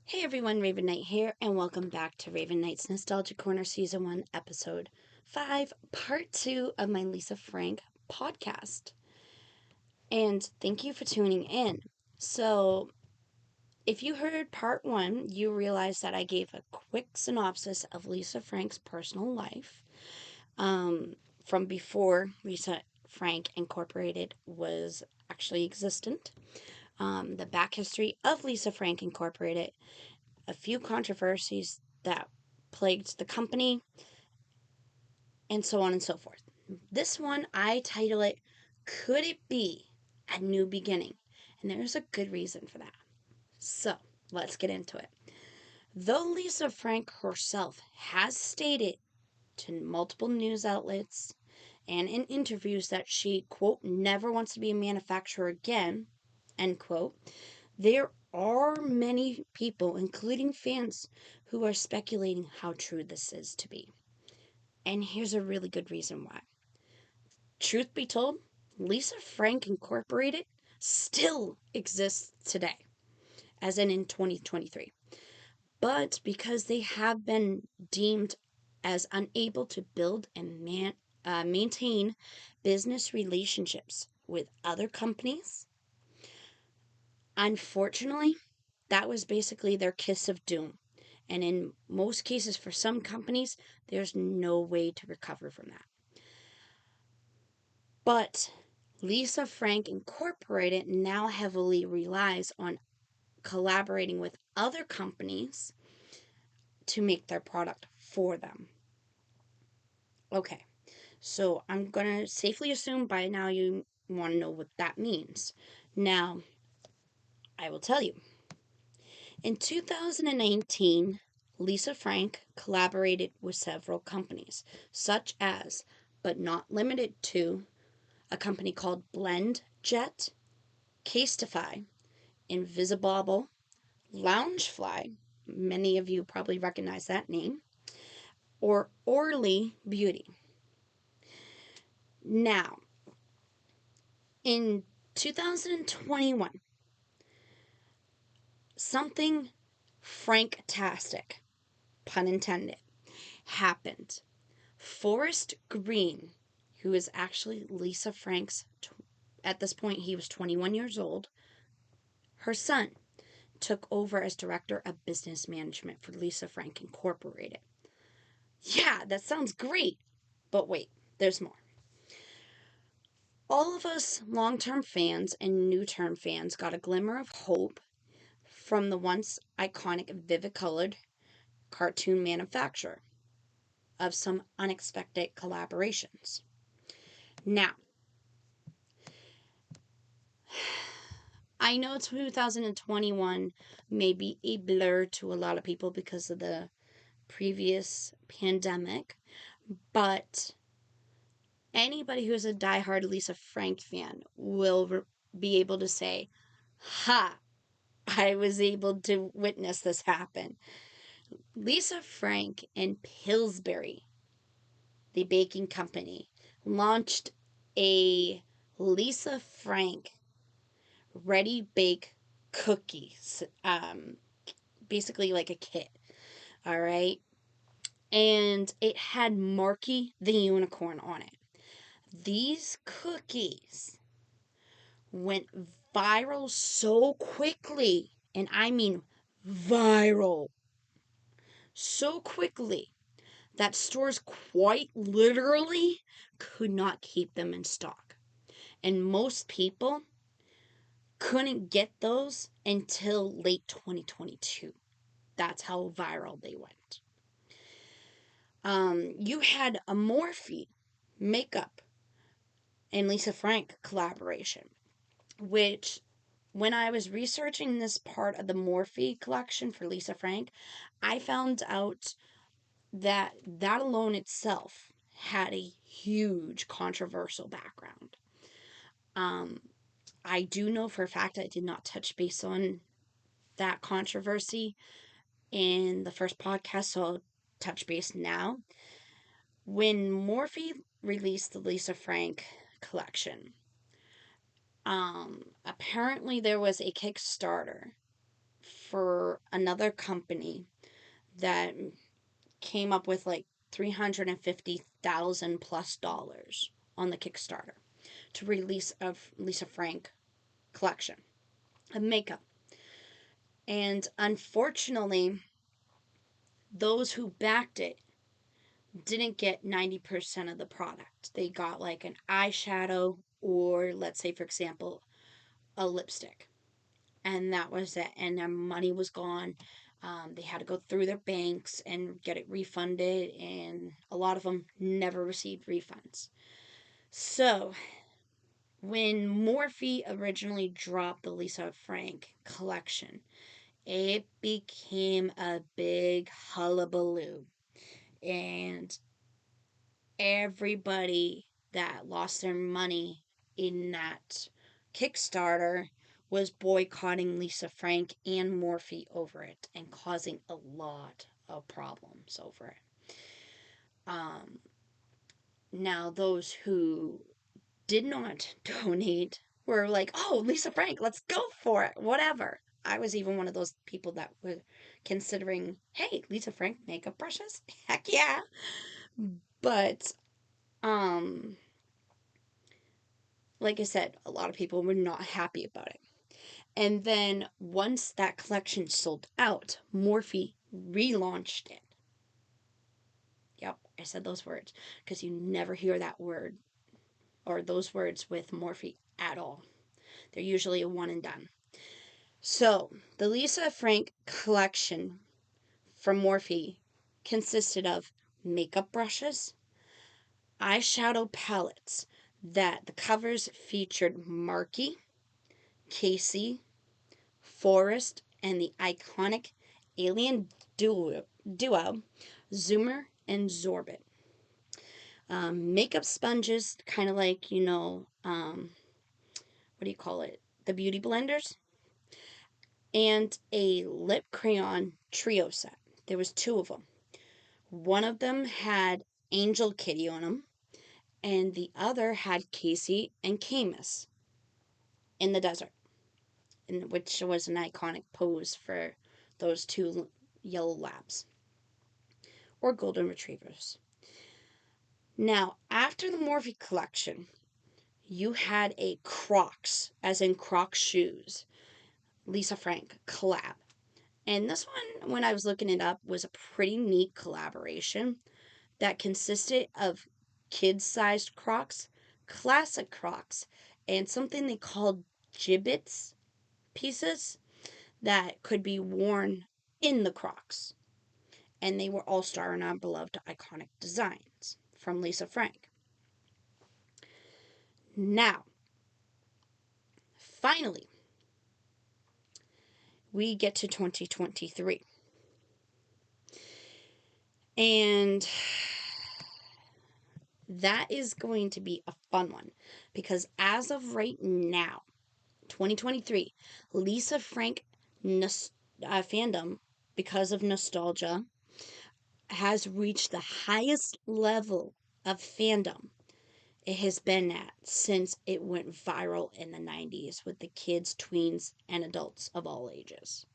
Hey everyone, Raven Knight here, and welcome back to Raven Knight's Nostalgia Corner Season 1, Episode 5, Part 2 of my Lisa Frank podcast. And thank you for tuning in. So, if you heard Part 1, you realize that I gave a quick synopsis of Lisa Frank's personal life from before Lisa Frank Incorporated was actually existent. The back history of Lisa Frank Incorporated, a few controversies that plagued the company, and so on and so forth. This one, I title it, Could It Be a New Beginning? And there's a good reason for that. So, let's get into it. Though Lisa Frank herself has stated to multiple news outlets and in interviews that she, quote, never wants to be a manufacturer again, end quote, there are many people, including fans, who are speculating how true this is to be. And here's a really good reason why. Truth be told, Lisa Frank Incorporated still exists today, as in 2023. But because they have been deemed as unable to build and maintain business relationships with other companies, unfortunately, that was basically their kiss of doom. And in most cases, for some companies, there's no way to recover from that. But Lisa Frank Incorporated now heavily relies on collaborating with other companies to make their product for them. Okay, so I'm going to safely assume by now you want to know what that means. Now, I will tell you. In 2019, Lisa Frank collaborated with several companies, such as, but not limited to, a company called Blend Jet, Casetify, Invisibobble, Loungefly, many of you probably recognize that name, or Orly Beauty. Now, in 2021, something Franktastic, pun intended, happened. Forrest Green, who is actually Lisa Frank's, at this point he was 21 years old, her son, took over as Director of Business Management for Lisa Frank Incorporated. Yeah, that sounds great. But wait, there's more. All of us long-term fans and new-term fans got a glimmer of hope from the once iconic vivid-colored cartoon manufacturer of some unexpected collaborations. Now, I know 2021 may be a blur to a lot of people because of the previous pandemic, but anybody who's a diehard Lisa Frank fan will be able to say, ha, I was able to witness this happen. Lisa Frank and Pillsbury, the baking company, launched a Lisa Frank ready bake cookies, basically like a kit, all right? And it had Marky the Unicorn on it. These cookies went viral so quickly, and I mean viral, so quickly that stores quite literally could not keep them in stock. And most people couldn't get those until late 2022. That's how viral they went. You had a Morphe makeup and Lisa Frank collaboration, which when I was researching this part of the Morphe collection for Lisa Frank, I found out that that alone itself had a huge controversial background. I do know for a fact I did not touch base on that controversy in the first podcast, so I'll touch base now. When Morphe released the Lisa Frank collection, apparently there was a Kickstarter for another company that came up with like $350,000+ on the Kickstarter to release a Lisa Frank collection of makeup. And unfortunately, those who backed it didn't get 90% of the product. They got like an eyeshadow, or let's say, for example, a lipstick. And that was it. And their money was gone. They had to go through their banks and get it refunded. And a lot of them never received refunds. So, when Morphe originally dropped the Lisa Frank collection, it became a big hullabaloo. And everybody that lost their money in that Kickstarter was boycotting Lisa Frank and Morphe over it and causing a lot of problems over it. Now, those who did not donate were like, oh, Lisa Frank, let's go for it, whatever. I was even one of those people that were considering, hey, Lisa Frank makeup brushes? Heck yeah. But, like I said, a lot of people were not happy about it. And then once that collection sold out, Morphe relaunched it. Yep, I said those words because you never hear that word or those words with Morphe at all. They're usually a one and done. So, the Lisa Frank collection from Morphe consisted of makeup brushes, eyeshadow palettes that the covers featured Marky, Casey, Forrest, and the iconic alien duo Zoomer and Zorbit. Makeup sponges, kind of like, what do you call it? The beauty blenders. And a lip crayon trio set. There was two of them. One of them had Angel Kitty on them, and the other had Casey and Camus in the desert, which was an iconic pose for those two yellow labs or golden retrievers. Now, after the Morphe collection, you had a Crocs, as in Crocs shoes, Lisa Frank collab. And this one, when I was looking it up, was a pretty neat collaboration that consisted of kid-sized Crocs, classic Crocs, and something they called gibbets pieces that could be worn in the Crocs. And they were all starring on beloved iconic designs from Lisa Frank. Now, finally, we get to 2023. And that is going to be a fun one because as of right now, 2023, Lisa Frank fandom, because of nostalgia, has reached the highest level of fandom it has been at since it went viral in the 90s with the kids, tweens, and adults of all ages.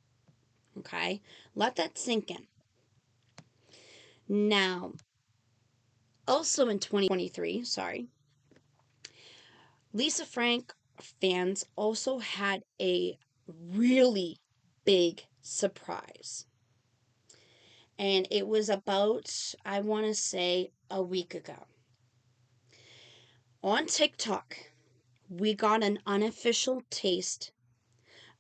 Okay? Let that sink in. Now, also in 2023, Lisa Frank fans also had a really big surprise. And it was about, I want to say, a week ago. On TikTok, we got an unofficial taste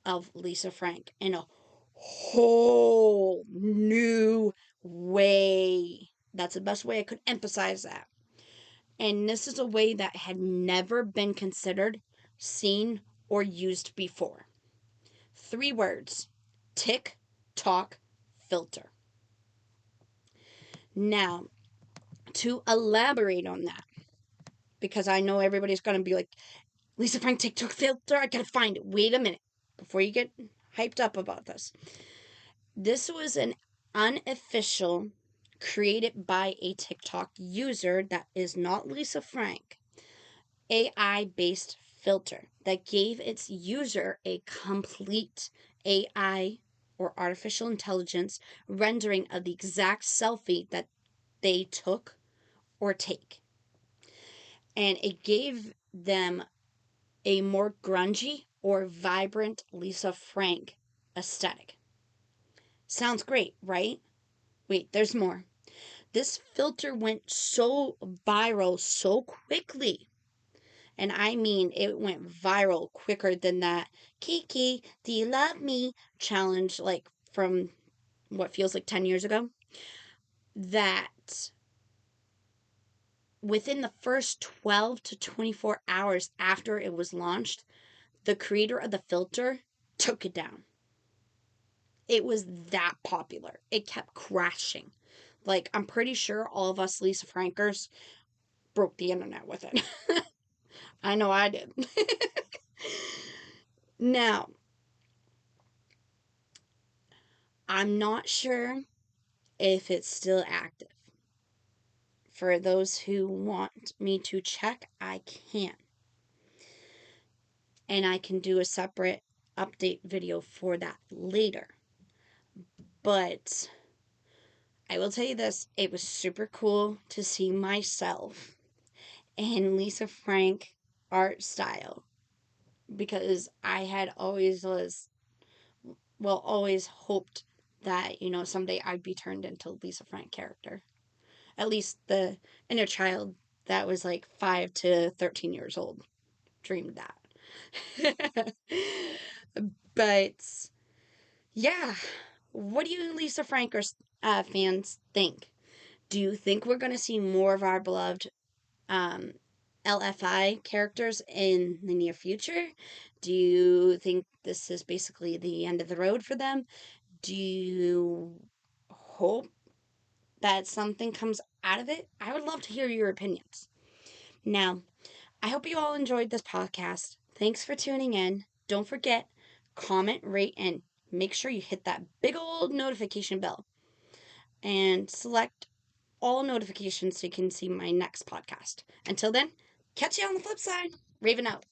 of Lisa Frank in a whole new way. That's the best way I could emphasize that. And this is a way that had never been considered, seen, or used before. 3 words: TikTok filter. Now, to elaborate on that, because I know everybody's going to be like, Lisa Frank TikTok filter, I gotta find it. Wait a minute before you get hyped up about this. This was an unofficial, created by a TikTok user that is not Lisa Frank, AI-based filter that gave its user a complete AI or artificial intelligence rendering of the exact selfie that they took or take. And it gave them a more grungy or vibrant Lisa Frank aesthetic. Sounds great, right? Wait, there's more. This filter went so viral so quickly. And I mean, it went viral quicker than that Kiki, do you love me challenge, like from what feels like 10 years ago. That within the first 12 to 24 hours after it was launched, the creator of the filter took it down. It was that popular. It kept crashing. Like, I'm pretty sure all of us Lisa Frankers broke the internet with it. I know I did. Now, I'm not sure if it's still active. For those who want me to check, I can. And I can do a separate update video for that later. But I will tell you this, it was super cool to see myself in Lisa Frank art style, because I had always hoped that, someday I'd be turned into a Lisa Frank character. At least the inner child that was like 5 to 13 years old dreamed that. But yeah, what do you Lisa Frank fans think? Do you think we're going to see more of our beloved um, LFI characters in the near future? Do you think this is basically the end of the road for them? Do you hope that something comes out of it? I would love to hear your opinions. Now, I hope you all enjoyed this podcast. Thanks for tuning in. Don't forget, comment, rate, and make sure you hit that big old notification bell and select all notifications so you can see my next podcast. Until then, catch you on the flip side. Raven out.